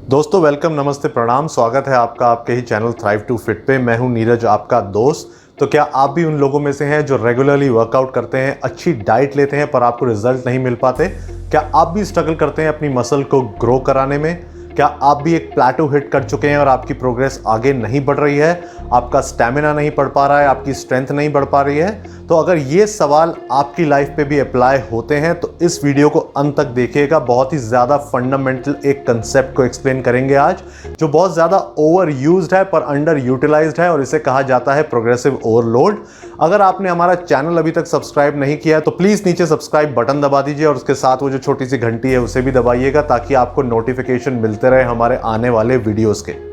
दोस्तों वेलकम, नमस्ते, प्रणाम। स्वागत है आपका आपके ही चैनल थ्राइव टू फिट पे। मैं हूं नीरज, आपका दोस्त। तो क्या आप भी उन लोगों में से हैं जो रेगुलरली वर्कआउट करते हैं, अच्छी डाइट लेते हैं पर आपको रिजल्ट नहीं मिल पाते? क्या आप भी स्ट्रगल करते हैं अपनी मसल को ग्रो कराने में? क्या आप भी एक प्लेटो हिट कर चुके हैं और आपकी प्रोग्रेस आगे नहीं बढ़ रही है, आपका स्टैमिना नहीं बढ़ पा रहा है, आपकी स्ट्रेंथ नहीं बढ़ पा रही है? तो अगर ये सवाल आपकी लाइफ पे भी अप्लाई होते हैं तो इस वीडियो को अंत तक देखिएगा। बहुत ही ज़्यादा फंडामेंटल एक कंसेप्ट को एक्सप्लेन करेंगे आज, जो बहुत ज़्यादा ओवर यूज्ड है पर अंडर यूटिलाइज्ड है, और इसे कहा जाता है प्रोग्रेसिव ओवरलोड। अगर आपने हमारा चैनल अभी तक सब्सक्राइब नहीं किया है तो प्लीज़ नीचे सब्सक्राइब बटन दबा दीजिए और उसके साथ वो जो छोटी सी घंटी है उसे भी दबाइएगा, ताकि आपको नोटिफिकेशन मिलते रहे हमारे आने वाले वीडियोज़ के।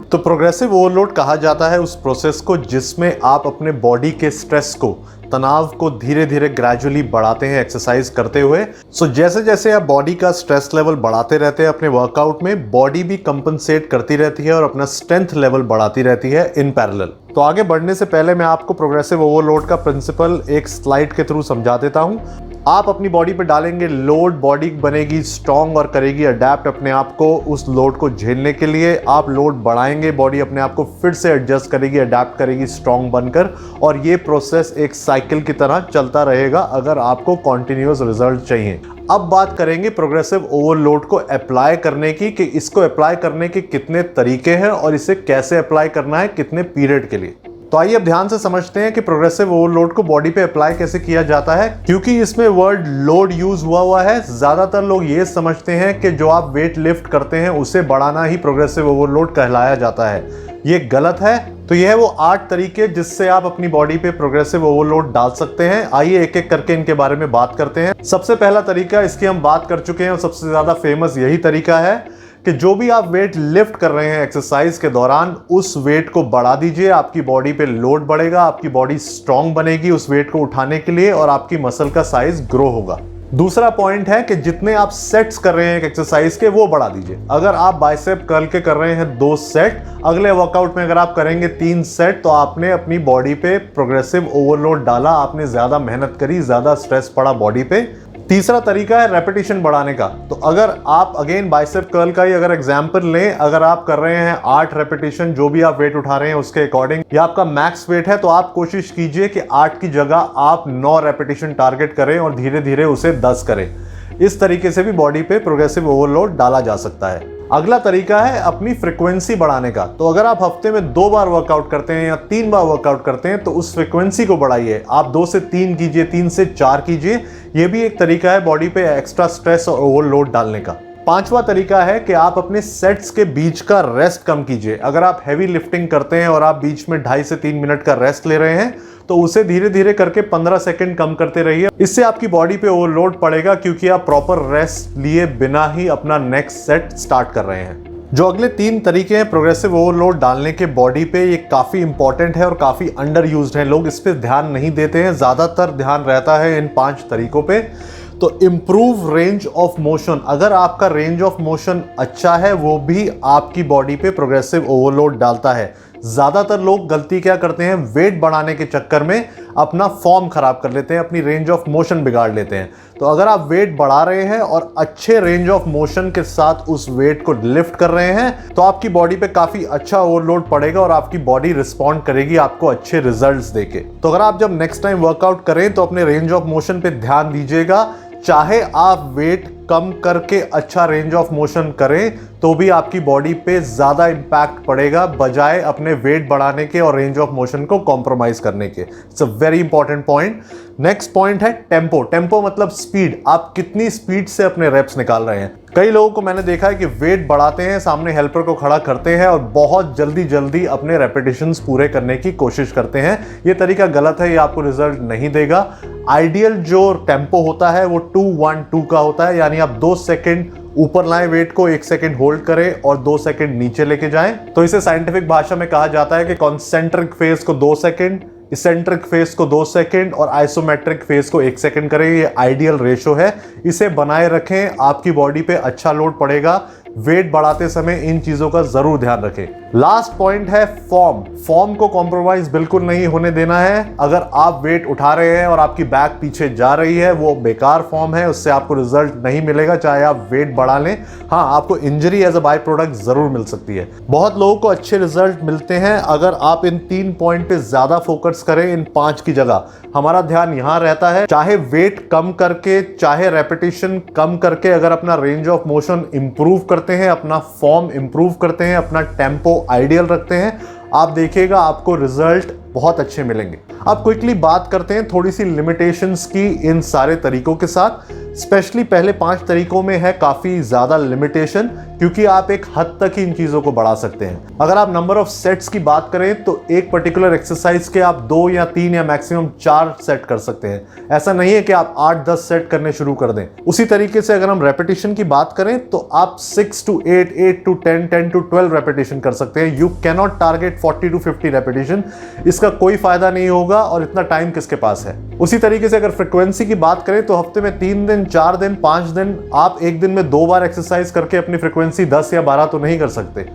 तो प्रोग्रेसिव ओवरलोड कहा जाता है उस प्रोसेस को जिसमें आप अपने बॉडी के स्ट्रेस को, तनाव को धीरे धीरे ग्रेजुअली बढ़ाते हैं एक्सरसाइज करते हुए। जैसे जैसे आप बॉडी का स्ट्रेस लेवल बढ़ाते रहते हैं अपने वर्कआउट में, बॉडी भी कंपनसेट करती रहती है और अपना स्ट्रेंथ लेवल बढ़ाती रहती है इन पैरेलल। तो आगे बढ़ने से पहले मैं आपको प्रोग्रेसिव ओवरलोड का प्रिंसिपल एक स्लाइड के थ्रू समझा देता हूं। आप अपनी बॉडी पे डालेंगे लोड, बॉडी बनेगी स्ट्रॉन्ग और करेगी अडेप्ट अपने आप को उस लोड को झेलने के लिए। आप लोड बढ़ाएंगे, बॉडी अपने आप को फिर से एडजस्ट करेगी, अडेप्ट करेगी स्ट्रॉन्ग बनकर, और ये प्रोसेस एक साइकिल की तरह चलता रहेगा अगर आपको कॉन्टिन्यूअस रिजल्ट चाहिए। अब बात करेंगे प्रोग्रेसिव ओवरलोड को अप्लाई करने की, कि इसको अप्लाई करने के कितने तरीके हैं और इसे कैसे अप्लाई करना है, कितने पीरियड के लिए। तो आइए अब ध्यान से समझते हैं कि प्रोग्रेसिव ओवरलोड को बॉडी पे अप्लाई कैसे किया जाता है। क्योंकि इसमें वर्ड लोड यूज हुआ है, ज्यादातर लोग ये समझते हैं कि जो आप वेट लिफ्ट करते हैं उसे बढ़ाना ही प्रोग्रेसिव ओवरलोड कहलाया जाता है। ये गलत है। तो यह है वो 8 तरीके जिससे आप अपनी बॉडी पे प्रोग्रेसिव ओवरलोड डाल सकते हैं। आइए एक एक करके इनके बारे में बात करते हैं। सबसे पहला तरीका, इसकी हम बात कर चुके हैं और सबसे ज्यादा फेमस यही तरीका है कि जो भी आप वेट लिफ्ट कर रहे हैं एक्सरसाइज के दौरान, उस वेट को बढ़ा दीजिए। आपकी बॉडी पे लोड बढ़ेगा, आपकी बॉडी स्ट्रांग बनेगी उस वेट को उठाने के लिए, और आपकी मसल का साइज ग्रो होगा। दूसरा पॉइंट है कि जितने आप सेट्स कर रहे हैं एक एक्सरसाइज के, वो बढ़ा दीजिए। अगर आप बाइसेप कर्ल के कर रहे हैं 2 सेट, अगले वर्कआउट में अगर आप करेंगे 3 सेट, तो आपने अपनी बॉडी पे प्रोग्रेसिव ओवरलोड डाला, आपने ज्यादा मेहनत करी, ज्यादा स्ट्रेस पड़ा बॉडी पे। तीसरा तरीका है रेपिटेशन बढ़ाने का। तो अगर आप अगेन बाइसेप कर्ल का ही अगर एग्जांपल लें, अगर आप कर रहे हैं 8 रेपिटेशन, जो भी आप वेट उठा रहे हैं उसके अकॉर्डिंग, या आपका मैक्स वेट है, तो आप कोशिश कीजिए कि 8 की जगह आप 9 रेपिटेशन टारगेट करें और धीरे धीरे उसे 10 करें। इस तरीके से भी बॉडी पे प्रोग्रेसिव ओवरलोड डाला जा सकता है। अगला तरीका है अपनी फ्रीक्वेंसी बढ़ाने का। तो अगर आप हफ्ते में 2 बार वर्कआउट करते हैं या 3 बार वर्कआउट करते हैं, तो उस फ्रीक्वेंसी को बढ़ाइए। आप 2 से 3 कीजिए, 3 से 4 कीजिए। यह भी एक तरीका है बॉडी पे एक्स्ट्रा स्ट्रेस और ओवरलोड डालने का। 5वां तरीका है कि आप अपने सेट्स के बीच का रेस्ट कम कीजिए। अगर आप हैवी लिफ्टिंग करते हैं और आप बीच में 2.5 से 3 मिनट का रेस्ट ले रहे हैं, तो उसे धीरे धीरे करके 15 सेकंड कम करते रहिए। इससे आपकी बॉडी पे ओवरलोड पड़ेगा, क्योंकि आप प्रॉपर रेस्ट लिए बिना ही अपना नेक्स्ट सेट स्टार्ट कर रहे हैं। जो अगले 3 तरीके हैं प्रोग्रेसिव ओवरलोड डालने के बॉडी पे, ये काफी इंपॉर्टेंट है और काफी अंडर यूज्ड है। लोग इस पे ध्यान नहीं देते हैं, ज्यादातर ध्यान रहता है इन 5 तरीकों पे। तो इंप्रूव रेंज ऑफ मोशन। अगर आपका रेंज ऑफ मोशन अच्छा है, वो भी आपकी बॉडी पे प्रोग्रेसिव ओवरलोड डालता है। ज्यादातर लोग गलती क्या करते हैं, वेट बढ़ाने के चक्कर में अपना फॉर्म खराब कर लेते हैं, अपनी रेंज ऑफ मोशन बिगाड़ लेते हैं। तो अगर आप वेट बढ़ा रहे हैं और अच्छे रेंज ऑफ मोशन के साथ उस वेट को लिफ्ट कर रहे हैं, तो आपकी बॉडी पे काफी अच्छा ओवरलोड पड़ेगा और आपकी बॉडी रिस्पॉन्ड करेगी आपको अच्छे रिजल्ट्स देके। तो अगर आप जब नेक्स्ट टाइम वर्कआउट करें तो अपने रेंज ऑफ मोशन पे ध्यान दीजिएगा। चाहे आप वेट कम करके अच्छा रेंज ऑफ मोशन करें, तो भी आपकी बॉडी पे ज्यादा इंपैक्ट पड़ेगा, बजाय अपने वेट बढ़ाने के और रेंज ऑफ मोशन को कॉम्प्रोमाइज करने के। It's a very important point. Next point है टेम्पो। टेम्पो मतलब स्पीड। आप कितनी स्पीड से अपने रेप्स निकाल रहे हैं। कई लोगों को मैंने देखा है कि वेट बढ़ाते हैं, सामने हेल्पर को खड़ा करते हैं और बहुत जल्दी जल्दी अपने रेपिटेशंस पूरे करने की कोशिश करते हैं। ये तरीका गलत है, ये आपको रिजल्ट नहीं देगा। आइडियल जो टेम्पो होता है वो 2-1-2 का होता है, यानी आप 2 सेकंड ऊपर लाएं वेट को, 1 सेकंड होल्ड करें और 2 सेकंड नीचे लेके जाएं। तो इसे साइंटिफिक भाषा में कहा जाता है कि कॉन्सेंट्रिक फेज को 2 सेकंड, इसेंट्रिक फेज को 2 सेकंड और आइसोमेट्रिक फेज को 1 सेकंड करें। ये आइडियल रेशो है, इसे बनाए रखें। आपकी बॉडी पे अच्छा लोड पड़ेगा। वेट बढ़ाते समय इन चीजों का जरूर ध्यान रखें। लास्ट पॉइंट है फॉर्म। फॉर्म को कॉम्प्रोमाइज बिल्कुल नहीं होने देना है। अगर आप वेट उठा रहे हैं और आपकी बैक पीछे जा रही है, वो बेकार फॉर्म है, उससे आपको रिजल्ट नहीं मिलेगा चाहे आप वेट बढ़ा लें। हाँ, आपको injury as a byproduct जरूर मिल सकती है। बहुत लोगों को अच्छे रिजल्ट मिलते हैं अगर आप इन 3 पॉइंट पे ज्यादा फोकस करें इन 5 की जगह। हमारा ध्यान यहां रहता है, चाहे वेट कम करके, चाहे रेपिटेशन कम करके, अगर अपना रेंज ऑफ मोशन इंप्रूव करते हैं, अपना फॉर्म इंप्रूव करते हैं, अपना टेम्पो आइडियल रखते हैं, आप देखिएगा आपको रिजल्ट बहुत अच्छे मिलेंगे। अब क्विकली बात करते हैं थोड़ी सी लिमिटेशंस की इन सारे तरीकों के साथ। स्पेशली पहले 5 तरीकों में है काफी ज्यादा लिमिटेशन, क्योंकि आप एक हद तक ही इन चीजों को बढ़ा सकते हैं। अगर आप नंबर ऑफ सेट्स की बात करें तो एक पर्टिकुलर एक्सरसाइज के आप 2 या 3 या मैक्सिमम 4 सेट कर सकते हैं। ऐसा नहीं है कि आप 8-10 सेट करने शुरू कर दें। उसी तरीके से अगर हम रेपिटेशन की बात करें तो आप 6 to 8, 8 to 10, 10 to 12 रेपिटेशन कर सकते हैं। You can not target 40 to 50 repetition, इसका कोई फायदा नहीं होगा और इतना टाइम किसके पास है। उसी तरीके से अगर फ्रीक्वेंसी की बात करें तो हफ्ते में 3 दिन, 4 दिन, 5 दिन, आप एक दिन में 2 बार एक्सरसाइज करके अपनी फ्रीक्वेंसी 10 या 12 तो नहीं कर सकते।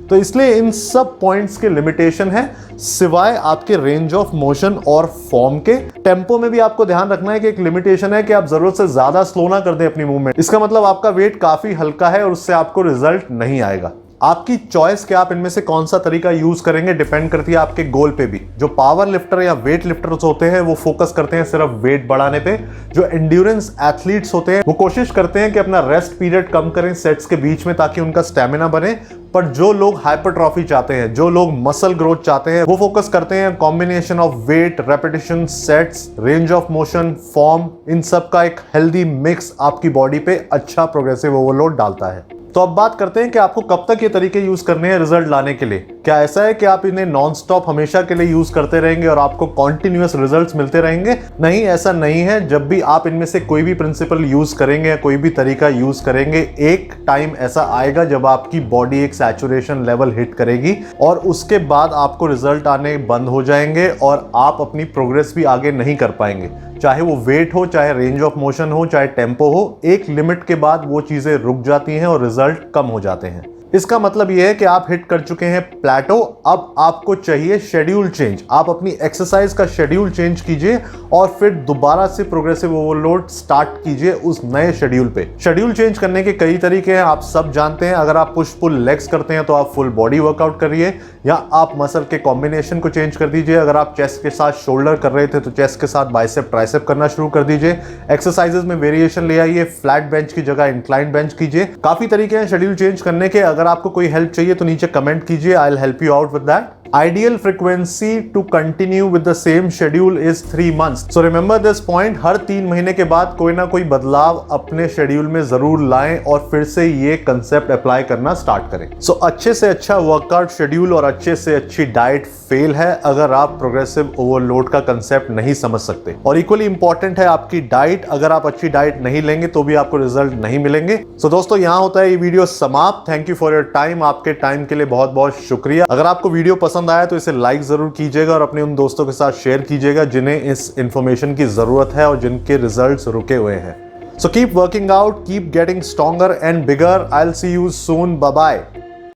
तो इसलिए इन सब पॉइंट्स के लिमिटेशन है, सिवाय आपके रेंज ऑफ मोशन और फॉर्म के। टेम्पो में भी आपको ध्यान रखना है कि एक लिमिटेशन है कि आप जरूरत से ज्यादा स्लो ना कर दें अपनी मूवमेंट। इसका मतलब आपका वेट काफी हल्का है और उससे आपको रिजल्ट नहीं आएगा। आपकी चॉइस कि आप इनमें से कौन सा तरीका यूज करेंगे डिपेंड करती है आपके गोल पे भी। जो पावर लिफ्टर या वेट लिफ्टर्स होते हैं वो फोकस करते हैं सिर्फ वेट बढ़ाने पे। जो एंड्योरेंस एथलीट्स होते हैं वो कोशिश करते हैं कि अपना रेस्ट पीरियड कम करें सेट्स के बीच में ताकि उनका स्टेमिना बने। पर जो लोग हाइपरट्रॉफी चाहते हैं, जो लोग मसल ग्रोथ चाहते हैं, वो फोकस करते हैं combination of weight, repetition, sets, range of motion, form, इन सब का एक हेल्दी मिक्स आपकी बॉडी पे अच्छा प्रोग्रेसिव ओवरलोड डालता है। तो अब बात करते हैं कि आपको कब तक ये तरीके यूज करने हैं रिजल्ट लाने के लिए। क्या ऐसा है कि आप इन्हें नॉन स्टॉप हमेशा के लिए यूज करते रहेंगे और आपको कॉन्टिन्यूअस रिजल्ट्स मिलते रहेंगे? नहीं, ऐसा नहीं है। जब भी आप इनमें से कोई भी प्रिंसिपल यूज करेंगे या कोई भी तरीका यूज करेंगे, एक टाइम ऐसा आएगा जब आपकी बॉडी एक सैचुरेशन लेवल हिट करेगी और उसके बाद आपको रिजल्ट आने बंद हो जाएंगे और आप अपनी प्रोग्रेस भी आगे नहीं कर पाएंगे। चाहे वो वेट हो, चाहे रेंज ऑफ मोशन हो, चाहे टेम्पो हो, एक लिमिट के बाद वो चीजें रुक जाती हैं और रिजल्ट कम हो जाते हैं। इसका मतलब यह है कि आप हिट कर चुके हैं प्लेटो। अब आपको चाहिए शेड्यूल चेंज। आप अपनी एक्सरसाइज का शेड्यूल चेंज कीजिए और फिर दोबारा से प्रोग्रेसिव ओवरलोड स्टार्ट कीजिए उस नए शेड्यूल पे। शेड्यूल चेंज करने के कई तरीके हैं, आप सब जानते हैं। अगर आप पुश पुल लेग्स करते हैं तो आप फुल बॉडी वर्कआउट करिए, या आप मसल के कॉम्बिनेशन को चेंज कर दीजिए। अगर आप चेस्ट के साथ शोल्डर कर रहे थे तो चेस्ट के साथ बाइसेप ट्राइसेप करना शुरू कर दीजिए। एक्सरसाइजेस में वेरिएशन ले आइए, फ्लैट बेंच की जगह इंक्लाइन बेंच कीजिए। काफी तरीके हैं शेड्यूल चेंज करने के। अगर आपको कोई हेल्प चाहिए तो नीचे कमेंट कीजिए, I will help you out with that. Ideal frequency to continue with the same schedule is 3 months. So remember this point, हर 3 महीने के बाद कोई ना कोई बदलाव अपने शेड्यूल में जरूर लाएं और फिर से ये कंसेप्ट अप्लाई करना स्टार्ट करें। So अच्छे से अच्छा वर्कआउट शेड्यूल और अच्छे से अच्छी डाइट फेल है अगर आप प्रोग्रेसिव ओवरलोड का कंसेप्ट नहीं समझ सकते। और इक्वली इंपॉर्टेंट है आपकी डाइट। अगर आप अच्छी डाइट नहीं लेंगे तो भी आपको रिजल्ट नहीं मिलेंगे। So दोस्तों, यहाँ होता है ये वीडियो समाप्त। Thank you for your time. आपके टाइम के लिए बहुत बहुत शुक्रिया। अगर आपको वीडियो पसंद आया तो इसे लाइक जरूर कीजिएगा और अपने उन दोस्तों के साथ शेयर कीजिएगा जिन्हें इस इंफॉर्मेशन की जरूरत है और जिनके रिजल्ट्स रुके हुए हैं। So keep working out, keep getting stronger and bigger. I'll see you soon. Bye bye.